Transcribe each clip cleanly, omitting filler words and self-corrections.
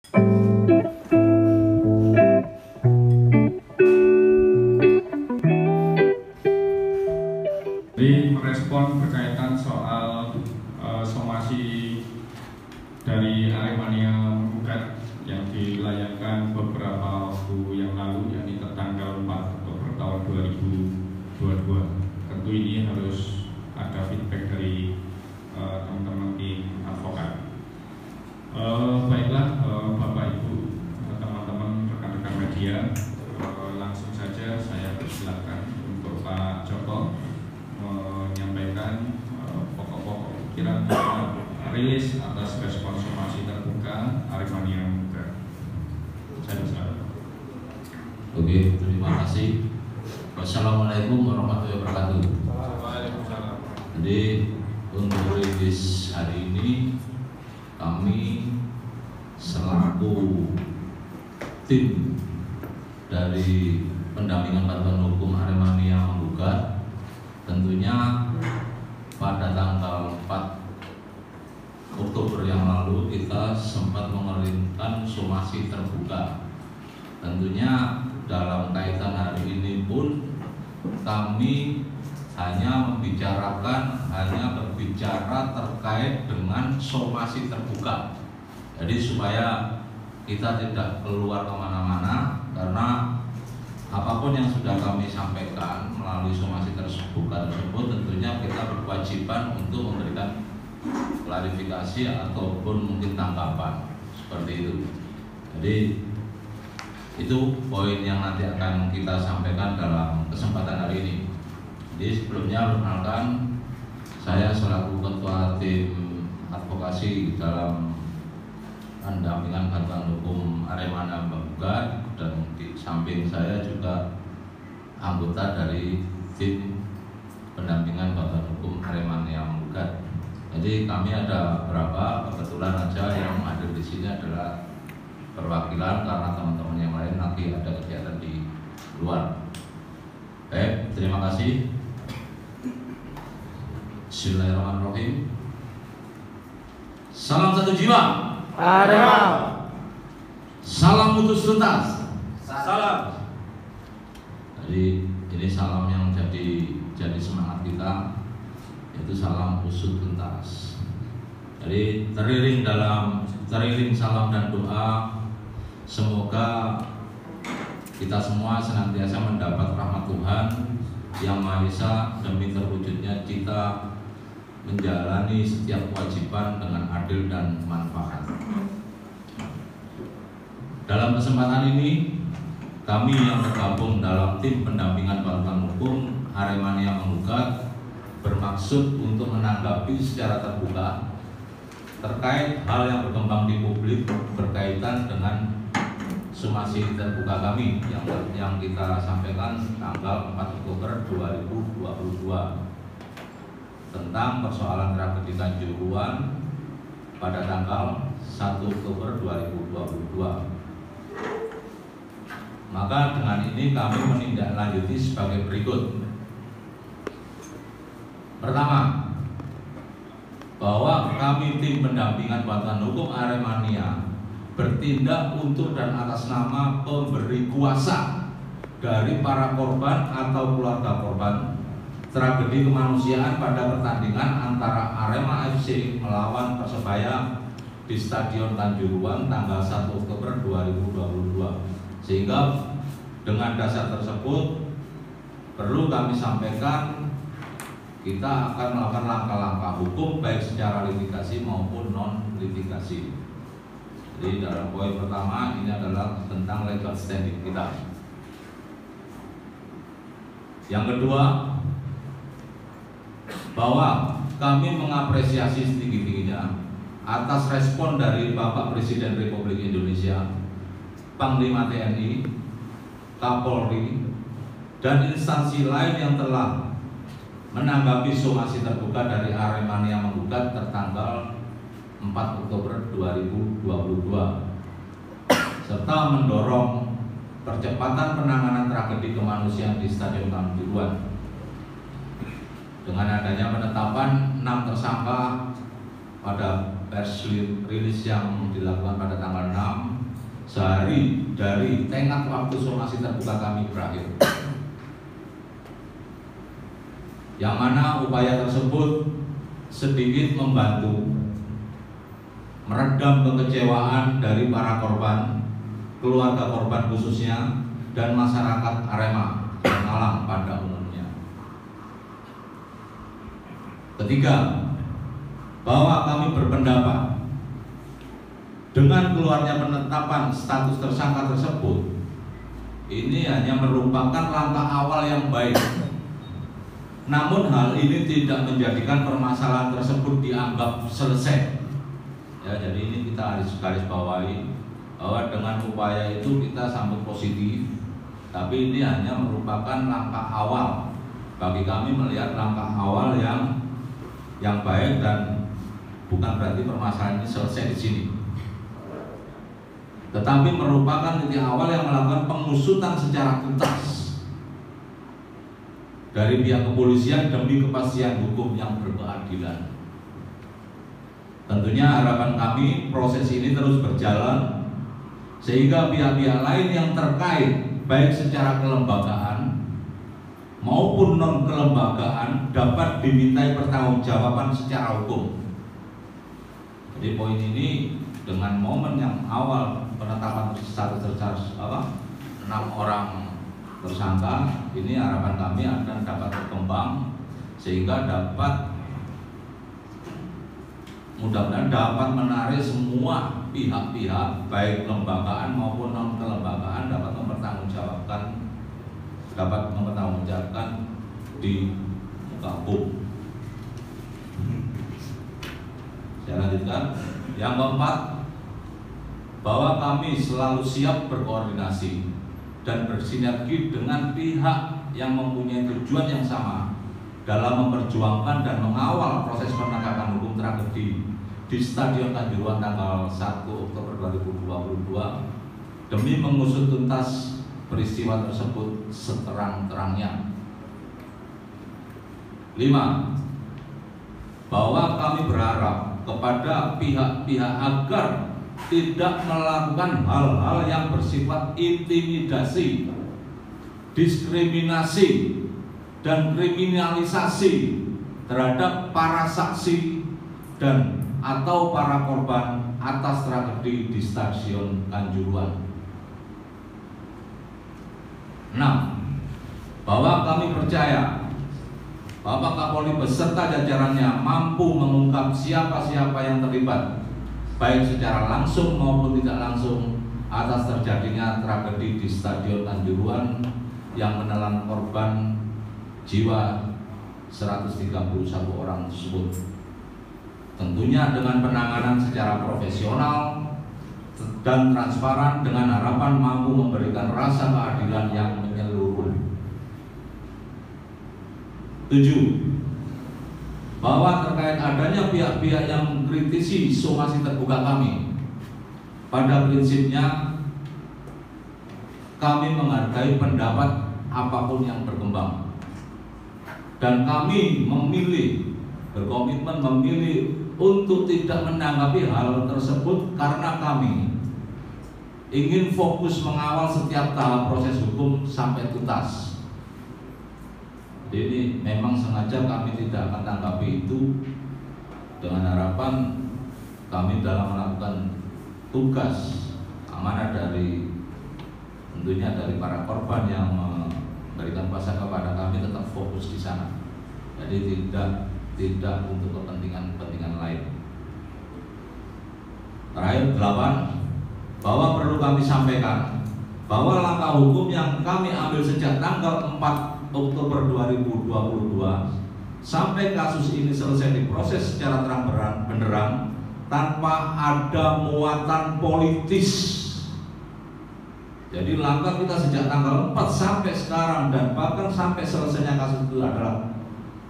Jadi merespon berkaitan soal somasi dari Aremania Menggugat yang dilayangkan beberapa waktu yang lalu, yakni tertanggal 4 Oktober tahun 2022. Tentu ini harus ada feedback dari teman-teman tim advokat. Baiklah Bapak Ibu, teman-teman rekan-rekan media, langsung saja saya persilakan untuk Pak Joko menyampaikan pokok-pokok pikiran rilis atas respon somasi terbuka Aremania Menggugat. Saya persilakan. Oke, terima kasih. Wassalamualaikum warahmatullahi wabarakatuh. Waalaikumsalam. Jadi untuk rilis hari ini kami selaku tim dari pendampingan bantuan hukum Aremania Menggugat, tentunya pada tanggal 4 Oktober yang lalu kita sempat mengeluarkan somasi terbuka. Tentunya dalam kaitan hari ini pun kami hanya berbicara terkait dengan somasi terbuka. Jadi supaya kita tidak keluar kemana-mana, karena apapun yang sudah kami sampaikan melalui somasi terbuka tersebut, tentunya kita berkewajiban untuk memberikan klarifikasi ataupun mungkin tanggapan seperti itu. Jadi itu poin yang nanti akan kita sampaikan dalam kesempatan hari ini. Jadi sebelumnya perkenalkan, saya selaku ketua tim advokasi dalam pendampingan bantuan hukum Aremania Menggugat, dan di samping saya juga anggota dari tim pendampingan bantuan hukum Aremania Menggugat. Jadi kami ada berapa, kebetulan aja yang hadir di sini adalah perwakilan karena teman-teman yang lain lagi ada kegiatan di luar. Baik, terima kasih. Bismillahirrahmanirrahim. Salam satu jiwa. Arema. Salam putus tuntas. Salam. Jadi ini salam yang jadi semangat kita, yaitu salam usut tuntas. Jadi teriring salam dan doa, semoga kita semua senantiasa mendapat rahmat Tuhan Yang Maha Esa demi terwujudnya cita menjalani setiap kewajiban dengan adil dan manfaat. Dalam kesempatan ini, kami yang tergabung dalam tim pendampingan bantuan hukum Aremania Menggugat bermaksud untuk menanggapi secara terbuka terkait hal yang berkembang di publik berkaitan dengan somasi terbuka kami yang kita sampaikan tanggal 4 Oktober 2022 tentang persoalan tragedi Kanjuruhan pada tanggal 1 Oktober 2022. Maka dengan ini kami menindaklanjuti sebagai berikut. Pertama, bahwa kami tim pendampingan bantuan hukum Aremania bertindak untuk dan atas nama pemberi kuasa dari para korban atau keluarga korban tragedi kemanusiaan pada pertandingan antara Arema FC melawan Persebaya di Stadion Kanjuruhan tanggal 1 Oktober 2022. Sehingga dengan dasar tersebut perlu kami sampaikan, kita akan melakukan langkah-langkah hukum baik secara litigasi maupun non litigasi. Jadi dalam poin pertama ini adalah tentang legal standing kita. Yang kedua, bahwa kami mengapresiasi setinggi-tingginya atas respon dari Bapak Presiden Republik Indonesia, Panglima TNI, Kapolri, dan instansi lain yang telah menanggapi somasi terbuka dari Aremania Menggugat tertanggal 4 Oktober 2022 serta mendorong percepatan penanganan tragedi kemanusiaan di Stadion Kanjuruhan dengan adanya penetapan 6 tersangka pada press rilis yang dilakukan pada tanggal 6 sehari dari tenggat waktu somasi terbuka kami berakhir. Yang mana upaya tersebut sedikit membantu meredam kekecewaan dari para korban, keluarga korban khususnya, dan masyarakat Arema dan Malang pada umumnya. Ketiga, bahwa kami berpendapat dengan keluarnya penetapan status tersangka tersebut, ini hanya merupakan langkah awal yang baik. Namun hal ini tidak menjadikan permasalahan tersebut dianggap selesai. Ya, jadi ini kita harus garis bawahi bahwa dengan upaya itu kita sambut positif, tapi ini hanya merupakan langkah awal. Bagi kami melihat langkah awal yang baik dan bukan berarti permasalahan ini selesai di sini. Tetapi merupakan titik awal yang melakukan pengusutan secara tuntas dari pihak kepolisian demi kepastian hukum yang berkeadilan. Tentunya harapan kami proses ini terus berjalan sehingga pihak-pihak lain yang terkait baik secara kelembagaan maupun non kelembagaan dapat dimintai pertanggungjawaban secara hukum. Jadi poin ini dengan momen yang awal penetapan status tersangka 6 orang tersangka, ini harapan kami akan dapat berkembang sehingga dapat mudah-mudahan dapat menarik semua pihak-pihak baik kelembagaan maupun non kelembagaan dapat mempertanggungjawabkan di muka hukum. Saya lanjutkan. Yang keempat, bahwa kami selalu siap berkoordinasi dan bersinergi dengan pihak yang mempunyai tujuan yang sama dalam memperjuangkan dan mengawal proses penegakan hukum tragedi di Stadion Kanjuruhan tanggal 1 Oktober 2022 demi mengusut tuntas peristiwa tersebut seterang-terangnya. 5. Bahwa kami berharap kepada pihak-pihak agar tidak melakukan hal-hal yang bersifat intimidasi, diskriminasi, dan kriminalisasi terhadap para saksi dan atau para korban atas tragedi di Stadion Kanjuruhan. 6. Bahwa kami percaya bahwa Kapolri beserta jajarannya mampu mengungkap siapa-siapa yang terlibat baik secara langsung maupun tidak langsung atas terjadinya tragedi di Stadion Kanjuruhan yang menelan korban jiwa 131 orang tersebut. Tentunya dengan penanganan secara profesional dan transparan dengan harapan mampu memberikan rasa keadilan yang menyeluruh. 7. Bahwa terkait adanya pihak-pihak yang mengkritisi somasi terbuka kami, pada prinsipnya kami menghargai pendapat apapun yang berkembang dan kami berkomitmen memilih untuk tidak menanggapi hal tersebut karena kami ingin fokus mengawal setiap tahap proses hukum sampai tuntas. Jadi memang sengaja kami tidak akan tanggapi itu dengan harapan kami dalam melakukan tugas amanah tentunya dari para korban yang memberikan kuasa kepada kami tetap fokus di sana. Jadi tidak untuk kepentingan lain. Terakhir 8, bahwa perlu kami sampaikan bahwa langkah hukum yang kami ambil sejak tanggal 4 Oktober 2022 sampai kasus ini selesai diproses secara terang benderang tanpa ada muatan politis. Jadi langkah kita sejak tanggal 4 sampai sekarang dan bahkan sampai selesainya kasus itu adalah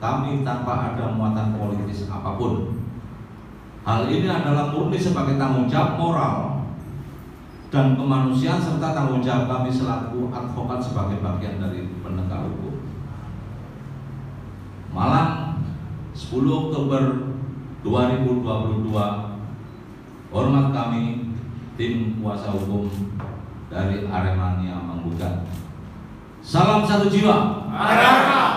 kami tanpa ada muatan politis apapun. Hal ini adalah murni sebagai tanggung jawab moral dan kemanusiaan serta tanggung jawab kami selaku advokat sebagai bagian dari penegak hukum. Malang, 10 Oktober 2022, hormat kami tim kuasa hukum dari Aremania menggugat. Salam satu jiwa. Arema.